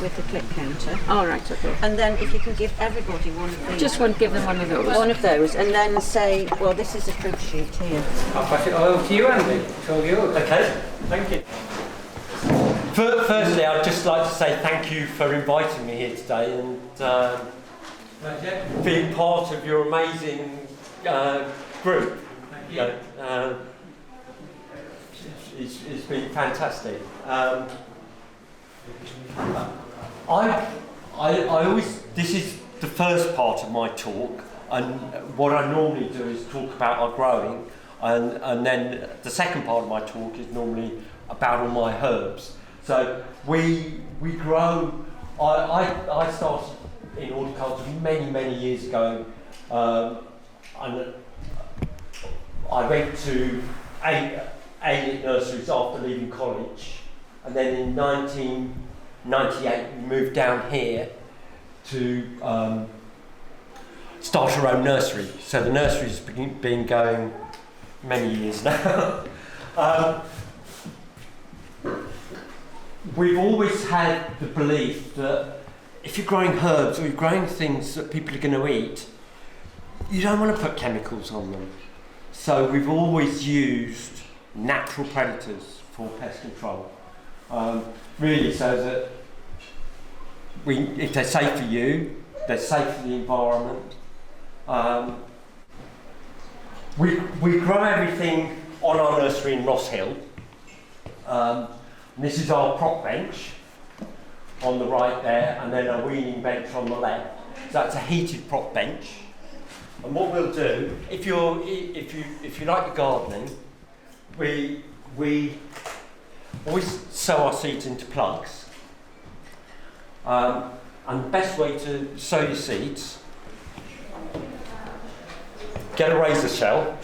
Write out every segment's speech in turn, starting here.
with the click counter. All right, okay. And then if you can give everybody one of these. Just give them one of those. One of those, and then say, well, this is a proof sheet here. I'll pass it over to you, Andy. It's all yours. Okay, thank you. Firstly, I'd just like to say thank you for inviting me here today and being part of your amazing group. Thank you. It's been fantastic. I always, this is the first part of my talk, and what I normally do is talk about our growing, and then the second part of my talk is normally about all my herbs. So we grow. I started in horticulture many years ago, and I went to eight nurseries after leaving college, and then in 1998 we moved down here to start our own nursery. So the nursery's been going many years now. We've always had the belief that if you're growing herbs or you're growing things that people are going to eat, you don't want to put chemicals on them. So we've always used natural predators for pest control. Really, so that if they're safe for you, they're safe for the environment. We grow everything on our nursery in Rhoshill. This is our prop bench on the right there, and then a weaning bench on the left. So that's a heated prop bench. And what we'll do, if you like your gardening, we always sow our seeds into plugs. And the best way to sow your seeds, get a razor shell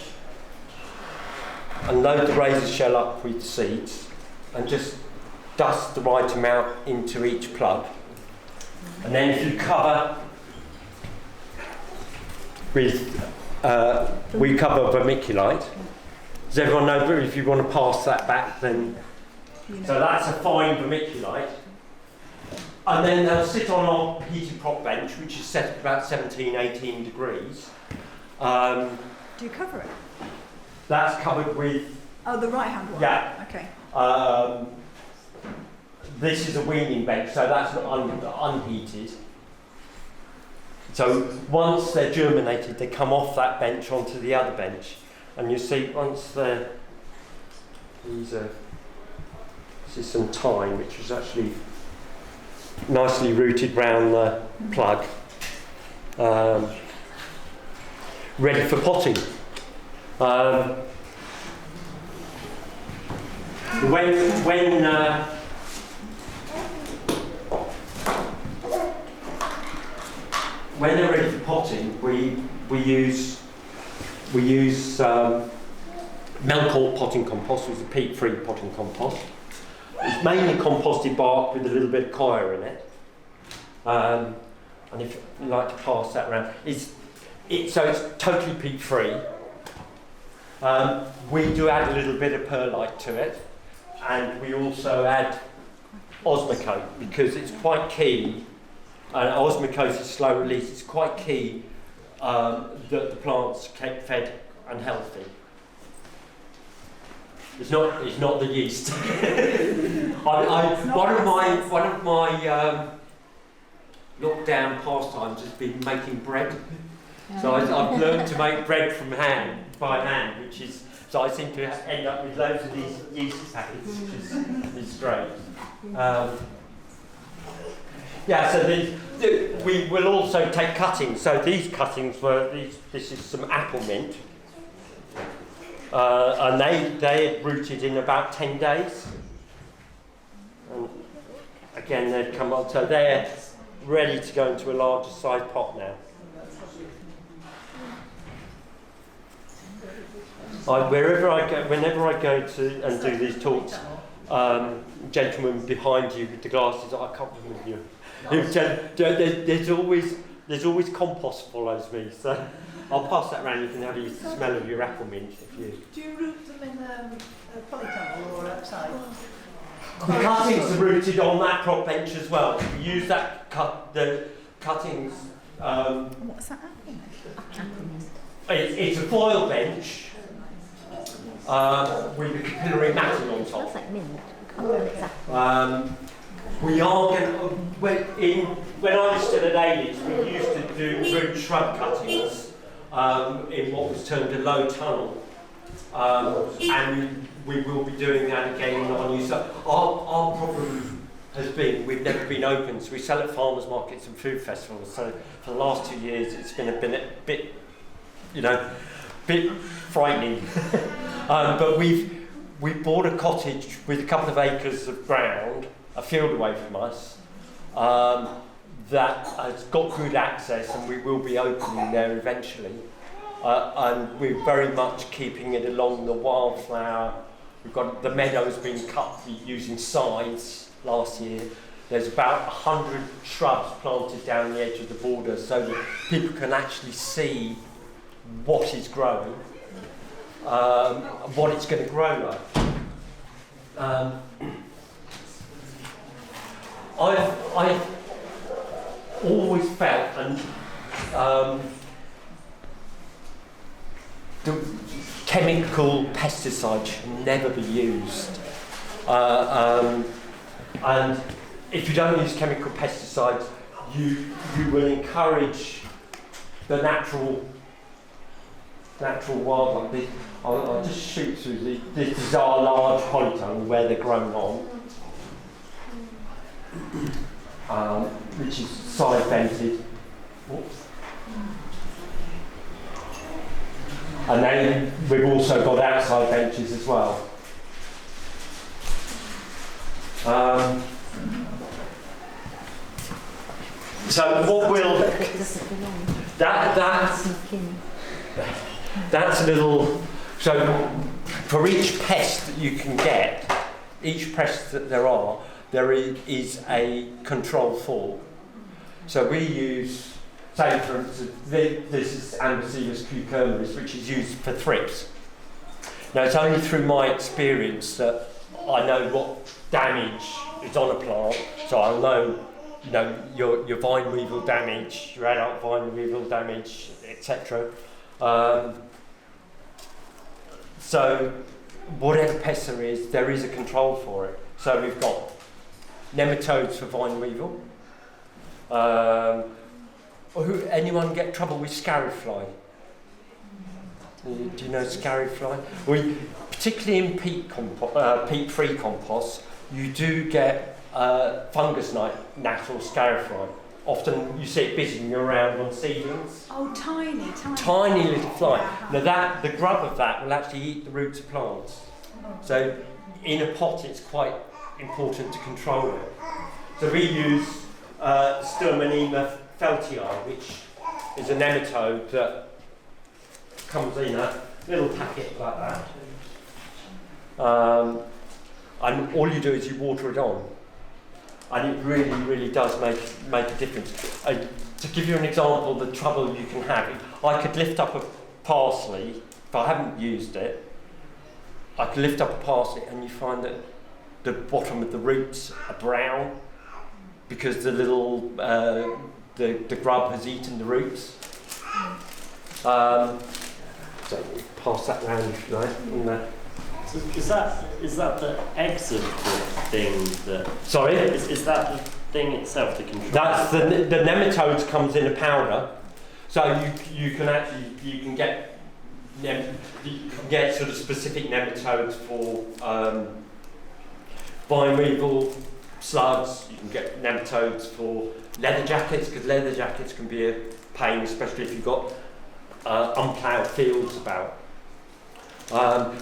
and load the razor shell up with seeds and just dust the right amount into each plug. And then if you cover with, we cover vermiculite. Does everyone know if you want to pass that back then? So that's a fine vermiculite. And then they'll sit on our heated prop bench, which is set at about 17-18 degrees. Do you cover it? That's covered with... Oh, the right-hand one? Yeah. Okay. This is a weaning bench, so that's unheated. So once they're germinated, they come off that bench onto the other bench. And you see, once they're... This is some thyme, which is actually nicely rooted round the plug. Ready for potting. When they're ready for potting, we use Melcourt potting compost, which is a peat-free potting compost. It's mainly composted bark with a little bit of coir in it. And if you like to pass that around, so it's totally peat-free. We do add a little bit of perlite to it, and we also add osmocote because it's quite key. Osmocote is slow release. It's quite key that the plants keep fed and healthy. It's not the yeast. One of my lockdown pastimes has been making bread. So I've learned to make bread by hand, which is, so I seem to end up with loads of these yeast packets, which is great. So we will also take cuttings. So these cuttings this is some apple mint. And they rooted in about 10 days. And again, they'd come on, so they're ready to go into a larger size pot now. Whenever I go to and do these talks, gentleman behind you with the glasses, I can't remember you. There's always compost follows me, so I'll pass that around. You can have a smell of your apple mint if you. Do you root them in a polytunnel or outside? The cuttings are rooted on that prop bench as well. We use the cuttings. What's that? It's a foil bench with a capillary matting on top. We are going to, when I was still at Ailey's, we used to do root shrub cuttings in what was termed a low tunnel. And we will be doing that again on you. So our problem has been we've never been open. So we sell at farmers markets and food festivals. So for the last 2 years, it's been a bit, bit frightening. But we bought a cottage with a couple of acres of ground, a field away from us, that has got good access, and we will be opening there eventually. And we're very much keeping it along the wildflower. We've got the meadows being cut using scythes last year. There's about 100 shrubs planted down the edge of the border so that people can actually see what is growing, what it's going to grow like. I've always felt, and the chemical pesticides should never be used. And if you don't use chemical pesticides, you will encourage the natural wildlife. I'll just shoot through this is our large polytunnel where they're grown on, which is side vented. Whoops. And then we've also got outside benches as well. So what will that's a little. So for each pest that you can get, each pest that there is a control for. So we use, say for instance, this is Ambroseus cucumeris, which is used for thrips. Now it's only through my experience that I know what damage is on a plant, so I'll know, your vine weevil damage, your adult vine weevil damage, etc. So whatever pest there is a control for it. So we've got nematodes for vine weevil. Anyone get trouble with scarifly? Do you know scarifly? Particularly in peat-free compost, you do get fungus gnat or scarifly. Often you see it busying around on seedlings. Oh, tiny. Tiny little fly. Now the grub of that will actually eat the roots of plants. So in a pot it's quite important to control it. So we use Sturmanema feltii, which is a nematode that comes in a little packet like that. And all you do is you water it on. And it really, really does make a difference. To give you an example of the trouble you can have, I could lift up a parsley, if I haven't used it, I could lift up a parsley and you find that the bottom of the roots are brown because the little, the grub has eaten the roots. So pass that round if you like. So is that the exit thing that? Sorry? Is that the thing itself, the control? That's the nematodes comes in a powder, so you can get sort of specific nematodes for vine weevil, slugs. You can get nematodes for leather jackets, because leather jackets can be a pain, especially if you've got unploughed fields about.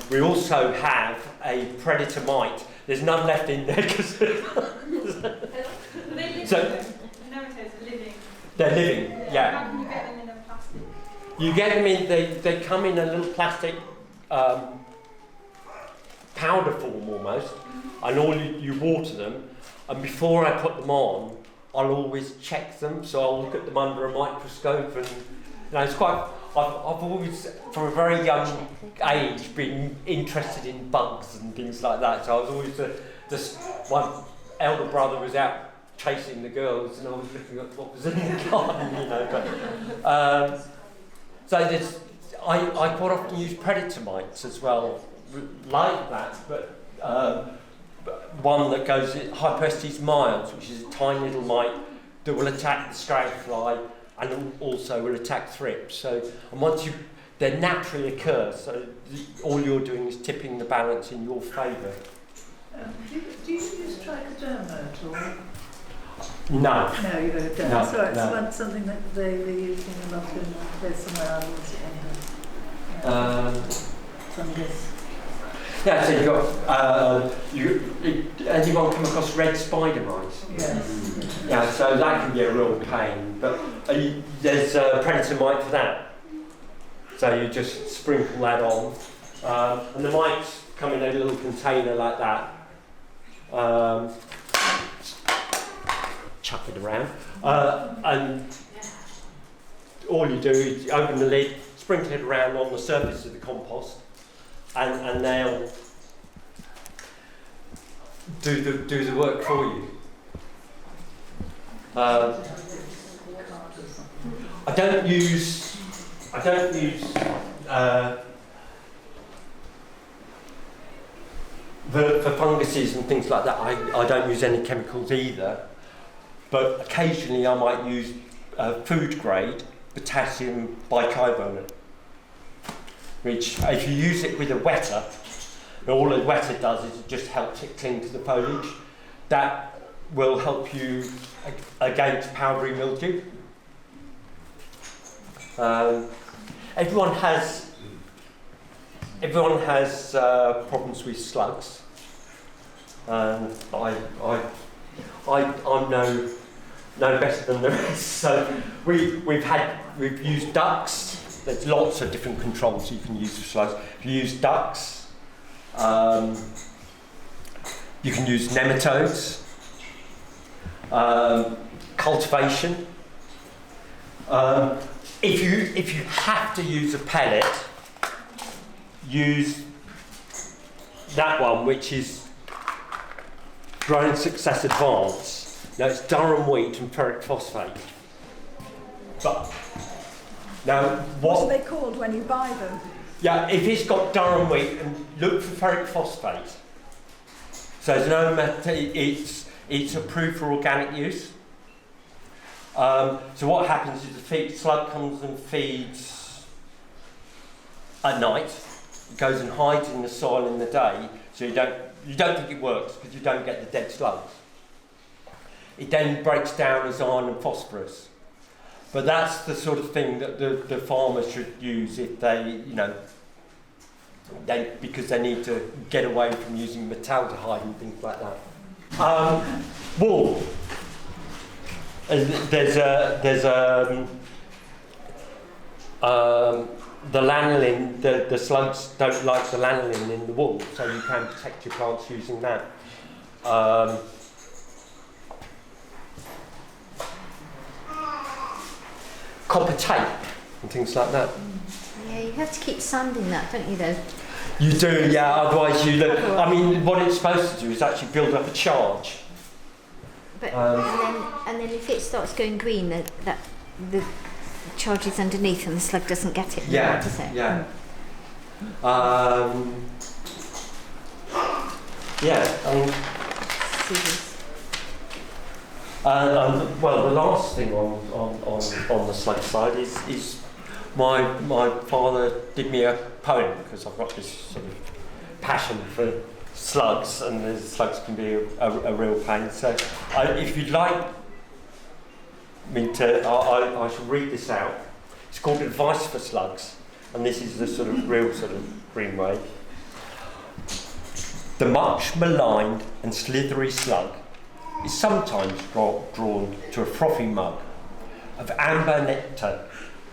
We also have a predator mite. There's none left in there because nematodes are living. They're living, yeah. How can you get them in a plastic? You get them in. They come in a little plastic powder form almost, and all you water them. And before I put them on, I'll always check them. So I'll look at them under a microscope, and it's quite. I've always, from a very young age, been interested in bugs and things like that. So I was always the my elder brother was out chasing the girls, and I was looking at what was in the garden, you know. But so I quite often use predator mites as well, like that, but one that goes Hyperestes miles, which is a tiny little mite that will attack the scrag fly and also will attack thrips. So, and once they naturally occur, so all you're doing is tipping the balance in your favour. Do you use trichoderma at all? No. No, you don't. No, So it's no. something that they use in a lot in there's somewhere else. Fungus. Yeah, so anyone come across red spider mites? Yes. Yeah, so that can be a real pain, but there's a predator mite for that. So you just sprinkle that on, and the mites come in a little container like that. Chuck it around, and all you do is open the lid, sprinkle it around on the surface of the compost, and they'll do the work for you. I don't use for funguses and things like that. I don't use any chemicals either, but occasionally I might use food grade potassium bicarbonate, which if you use it with a wetter, all a wetter does is it just helps it cling to the foliage. That will help you against powdery mildew. Everyone has problems with slugs, and I'm no better than the rest. So we've used ducks. There's lots of different controls you can use for slugs. If you use ducks, you can use nematodes, cultivation. If you have to use a pellet, use that one, which is Growing Success Advance. Now it's Durham wheat and ferric phosphate. But now What are they called when you buy them? Yeah, if it's got Durham wheat, and look for ferric phosphate. So there's no method. It's approved for organic use. So what happens is the slug comes and feeds at night. It goes and hides in the soil in the day, so you don't think it works because you don't get the dead slugs. It then breaks down as iron and phosphorus. But that's the sort of thing that the farmers should use if because they need to get away from using metaldehyde and things like that. Wool. There's the lanolin. The slugs don't like the lanolin in the wool, so you can protect your plants using that. Copper tape and things like that. Yeah, you have to keep sanding that, don't you, though? You do, yeah, otherwise you look. I mean, what it's supposed to do is actually build up a charge. But and then if it starts going green, the charge is underneath and the slug doesn't get it. Yeah, does it? yeah. Scissors. Well, the last thing on the slug side is my father did me a poem, because I've got this sort of passion for slugs, and the slugs can be a real pain. So if you'd like me to, I shall read this out. It's called Advice for Slugs, and this is the sort of real sort of green way. The much maligned and slithery slug is sometimes drawn to a frothy mug of amber nectar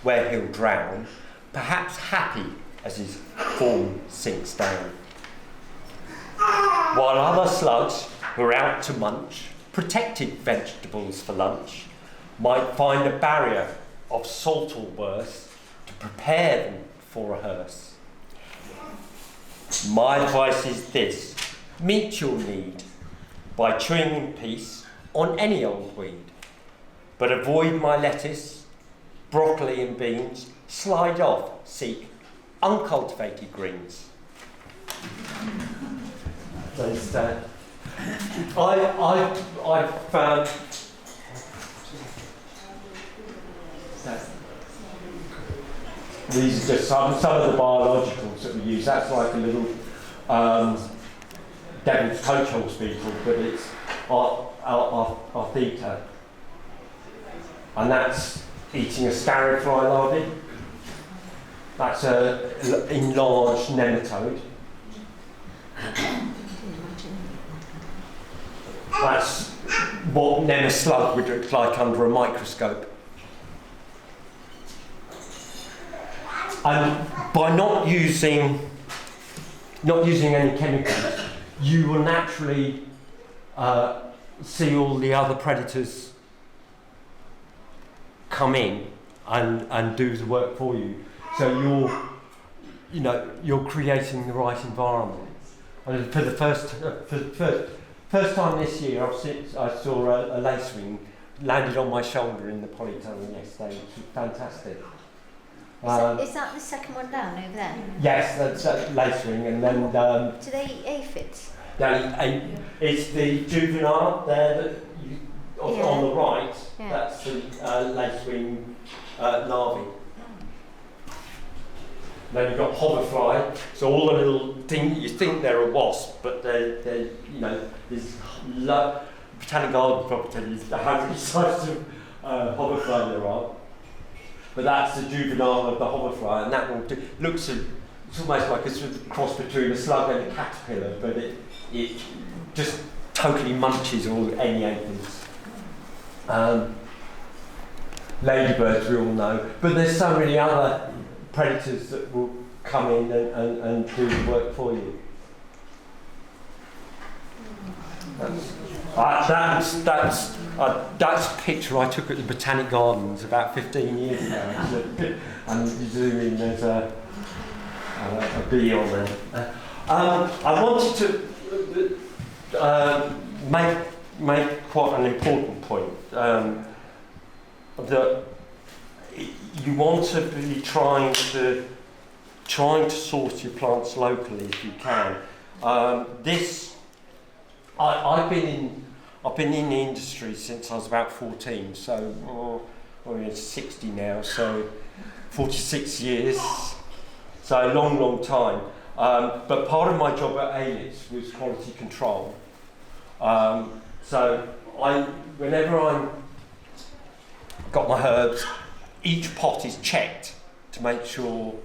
where he'll drown, perhaps happy as his form sinks down. While other slugs who are out to munch protected vegetables for lunch might find a barrier of salt or worse to prepare them for a hearse. My advice is this: meet your need by chewing in peace on any old weed, but avoid my lettuce, broccoli and beans, slide off, seek uncultivated greens. Understand? I found these are just some of the biologicals that we use. That's like a little devil's coach horse beetle, but it's Artheta. And that's eating a scarab fly larvae. That's an enlarged nematode. That's what nematode would look like under a microscope. And by not using any chemicals, you will naturally see all the other predators come in and do the work for you. So you're creating the right environment. And for the first time this year, I saw a lacewing landed on my shoulder in the polytunnel yesterday, which was fantastic. Is that the second one down over there? Yes, that's lacewing, and then Do they eat aphids? it's the juvenile there that on the right. Yeah. That's the lacewing larvae. Then you've got hoverfly. So all the little things you think they're a wasp, but they're there's Botanic Garden probably tell you how many sizes of hoverfly there are. But that's the juvenile of the hoverfly, and that one looks it's almost like a sort of cross between a slug and a caterpillar, but it just totally munches any aphids. Ladybirds we all know, but there's so many other predators that will come in and do the work for you. That's a picture I took at the Botanic Gardens about 15 years ago, and you zoom in, there's a bee on there. I wanted to make quite an important point, that you want to be trying to source your plants locally if you can. I've been in the industry since I was about 14, so I'm 60 now, so 46 years, so a long time. But part of my job at Ailits was quality control. So whenever I got my herbs, each pot is checked to make sure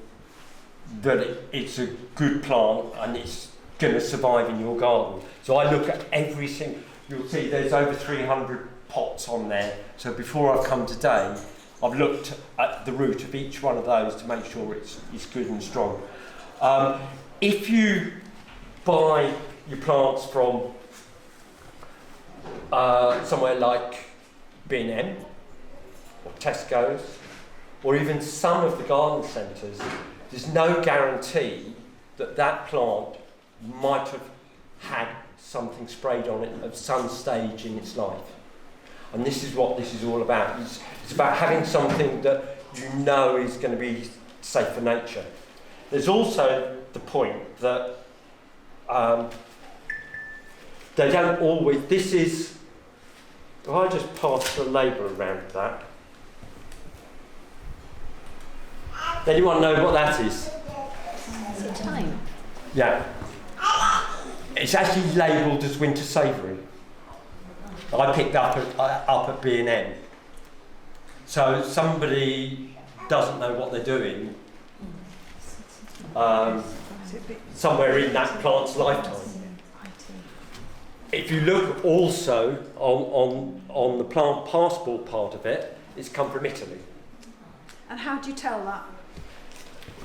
that it's a good plant and it's going to survive in your garden. So I look at every single, you'll see there's over 300 pots on there. So before I've come today, I've looked at the root of each one of those to make sure it's good and strong. If you buy your plants from somewhere like B&M or Tesco's, or even some of the garden centres, there's no guarantee that plant might have had something sprayed on it at some stage in its life. And this is what this is all about. It's about having something that you know is going to be safe for nature. There's also the point that they don't always, if I just pass the label around that. Anyone know what that is? Is it thyme? Yeah. It's actually labelled as winter savoury. I picked up at B&M. So somebody doesn't know what they're doing somewhere in that plant's lifetime. If you look also on the plant passport part of it, it's come from Italy. And how do you tell that?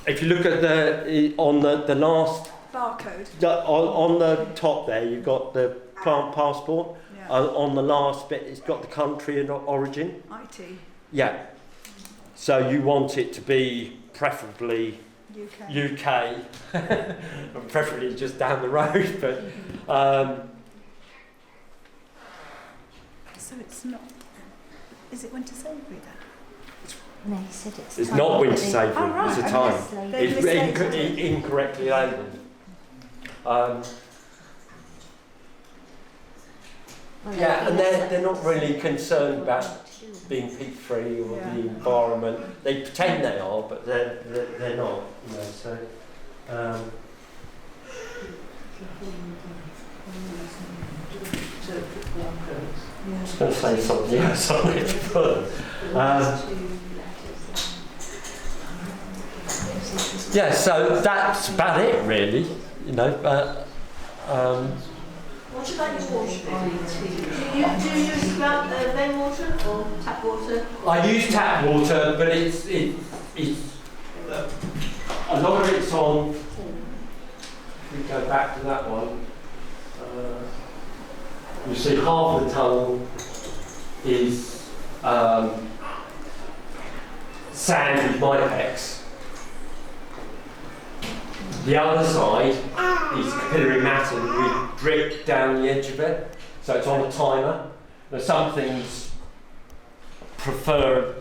If you look at the last Barcode? on the top there, you've got the plant passport. Yeah. On the last bit, it's got the country and origin. IT? Yeah. So you want it to be preferably UK, and preferably just down the road. But So it's not. Is it winter savoury then? No, he said it's. It's time not winter that they- savoury, Oh, right. it's a time. Honestly. They It's mislabelled it. incorrectly labelled. Well, Yeah, and that's- they're not really concerned about being peat free or Yeah. the environment. They pretend they are, but they're not. You know, so. I was going to say something else on it before. Yeah, so that's about it, really. You know, What about your water? Do you use rainwater or tap water? I use tap water, but it's a lot of it's on. If we go back to that one, you see half the tunnel is sand with Mipex. The other side is capillary matting with drip down the edge of it, so it's on a timer. Now some things prefer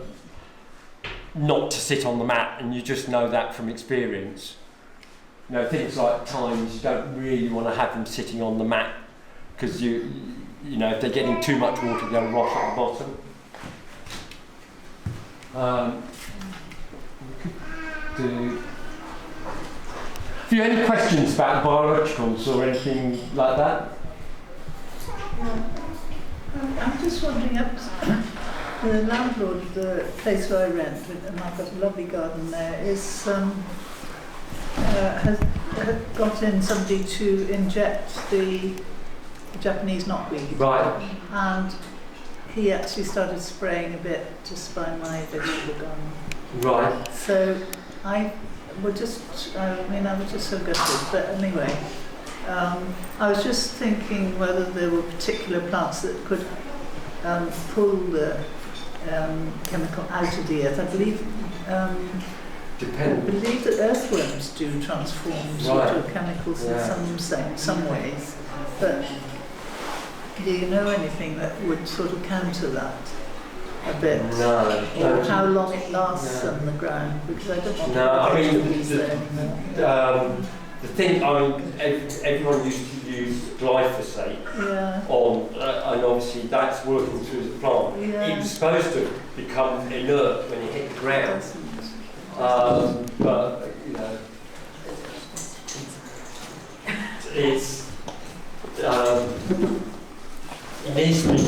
not to sit on the mat, and you just know that from experience. You know, things like times, you don't really want to have them sitting on the mat because you know, if they're getting too much water, they'll rot at the bottom. Have you any questions about biologicals or anything like that? I'm just wondering, the landlord of the place where I rent, and I've got a lovely garden there, is has got in somebody to inject the Japanese knotweed. Right. And he actually started spraying a bit just by my vegetable garden. Right. So I was just so gutted, but anyway, I was just thinking whether there were particular plants that could pull the chemical out of the earth. I believe that earthworms do transform to chemicals in some ways, but do you know anything that would sort of counter that a bit? No. Or how long it lasts on the ground? Because I don't want to be there anymore. The thing, everyone used to use glyphosate on, and obviously that's working through the plant. Yeah. It was supposed to become inert when it hit the ground, but you know, it's it needs to be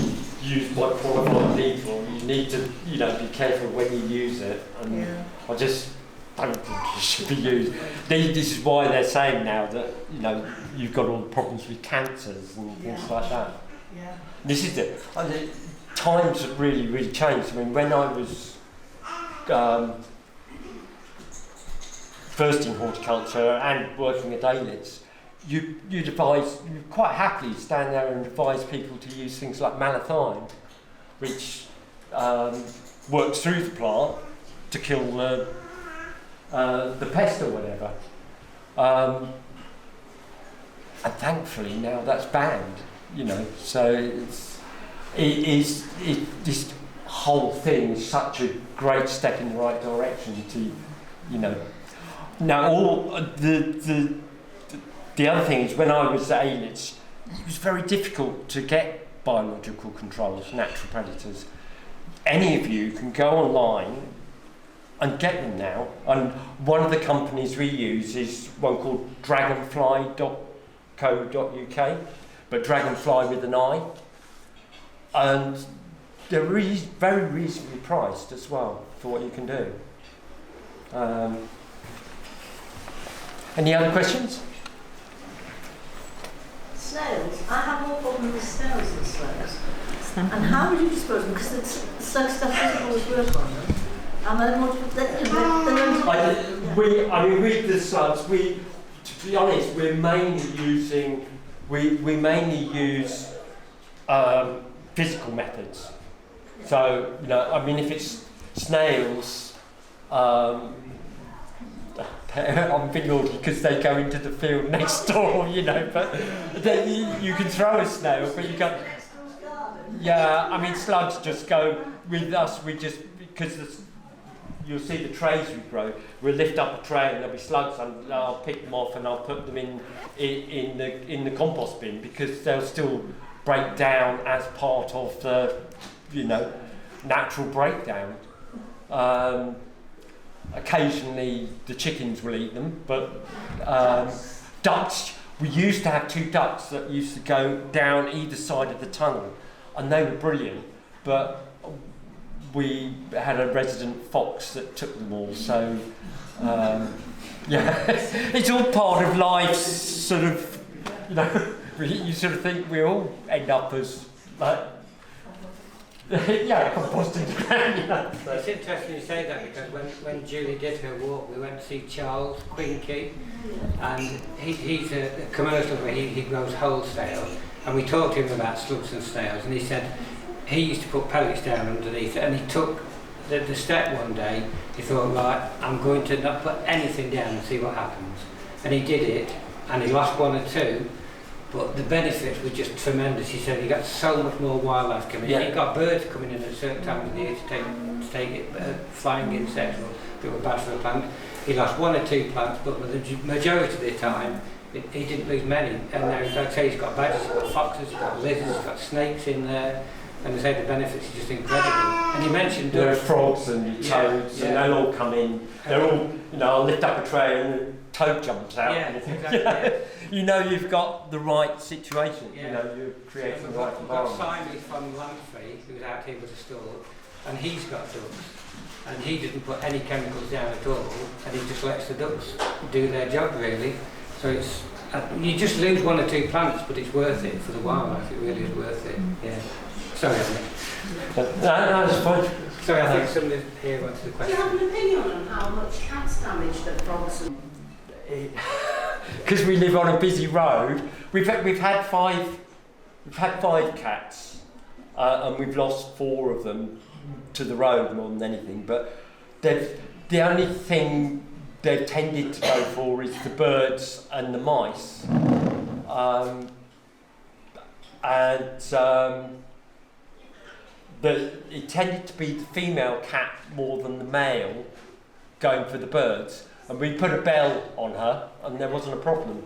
used by qualified people. You need to, you know, be careful when you use it. And I just don't think it should be used. This is why they're saying now that, you know, you've got all the problems with cancers and things like that. Yeah. This is it. Times have really, really changed. I mean, when I was first in horticulture and working at Aylitz, you'd quite happily stand there and advise people to use things like malathion, which works through the plant to kill the pest or whatever. And thankfully now that's banned, you know. So this whole thing is such a great step in the right direction to, you know. Now all the other thing is, when I was at Aylitz, it was very difficult to get biological controls, natural predators. Any of you can go online and get them now. And one of the companies we use is one called dragonfly.co.uk, but dragonfly with an I. And they're very reasonably priced as well for what you can do. Any other questions? Snails. I have more problem with snails than slugs. And how would you dispose them? Because the slug stuff doesn't always work on them. And then what? With the slugs, to be honest, we mainly use physical methods. So, you know, I mean, if it's snails, I'm being naughty because they go into the field next door, you know, but then you can throw a snail, but you can't. Yeah, I mean, slugs just go with us. We just, because you'll see the trays we grow. We'll lift up a tray and there'll be slugs, and I'll pick them off and I'll put them in the compost bin, because they'll still break down as part of the, you know, natural breakdown. Occasionally the chickens will eat them, but ducks. We used to have 2 ducks that used to go down either side of the tunnel, and they were brilliant, but we had a resident fox that took them all, so yeah, it's all part of life, sort of, you know, you sort of think we all end up as, like, yeah, composting the ground, you know. It's interesting you say that, because when Julie did her walk, we went to see Charles Quinky, and he's a commercial where he grows wholesale, and we talked to him about slugs and snails, and he said he used to put pellets down underneath it, and he took the step one day. He thought, right, I'm going to not put anything down and see what happens, and he did it, and he lost 1 or 2. But the benefits were just tremendous. He said he got so much more wildlife coming in. He got birds coming in at certain times of the year to take it, flying insects that were bad for the plant. He lost 1 or 2 plants, but the majority of the time, he didn't lose many. And now, like I say, he's got badgers, he's got foxes, he's got lizards, he's got snakes in there. And they say the benefits are just incredible. And you mentioned there are frogs and toads, and they'll all come in. They're all, you know, I'll lift up a tray and a toad jumps out. Yeah, and exactly. Yeah. You know, you've got the right situation. Yeah. You know, you're creating the right We've got environment. Simon from Lamphey, who's out here with a stall, and he's got ducks. And he didn't put any chemicals down at all, and he just lets the ducks do their job, really. So it's, you just lose 1 or 2 plants, but it's worth it for the wildlife. It really is worth it. Yeah. Sorry, Andy. No, it's fine. Sorry, I think somebody here wants the Do question. you have an opinion on how much cats damage that frogs and... Because we live on a busy road, we've had 5 cats, and we've lost 4 of them to the road more than anything. But the only thing they've tended to go for is the birds and the mice, but it tended to be the female cat more than the male going for the birds. And we put a bell on her, and there wasn't a problem.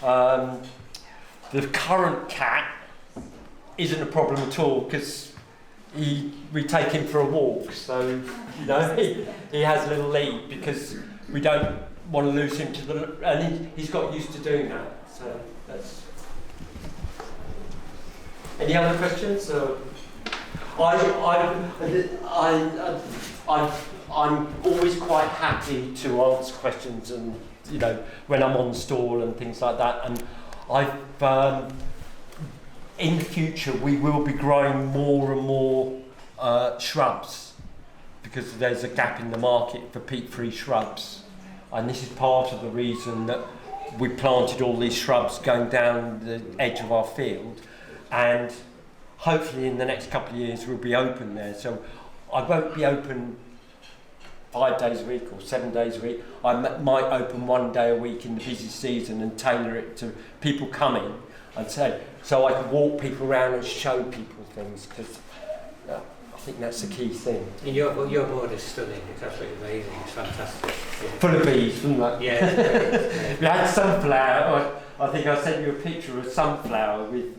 The current cat isn't a problem at all, because we take him for a walk, so you know he has a little lead, because we don't want to lose him to the, and he's got used to doing that. So that's. Any other questions? I'm always quite happy to answer questions, and you know, when I'm on stall and things like that. And I've in the future we will be growing more and more shrubs, because there's a gap in the market for peat-free shrubs, and this is part of the reason that we planted all these shrubs going down the edge of our field, and hopefully in the next couple of years we'll be open there. So I won't be open 5 days a week or 7 days a week. I might open 1 day a week in the busy season and tailor it to people coming, and say, so I can walk people around and show people things, because I think that's the key thing. And your board is stunning. It's absolutely amazing. It's fantastic. Yeah. Full of bees, wasn't it? Yeah. We had sunflower. I think I sent you a picture of a sunflower with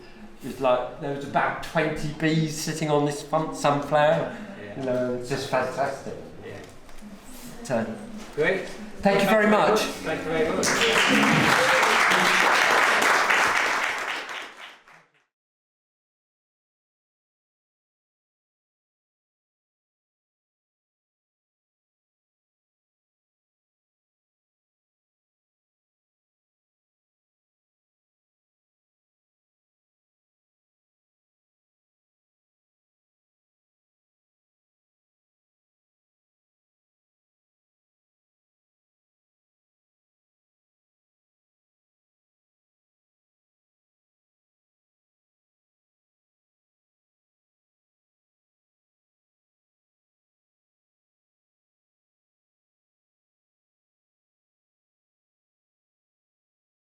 like, there was about 20 bees sitting on this sunflower. Yeah. You know, it's just fantastic. Yeah. So, Great. thank you very much. Thank you very much.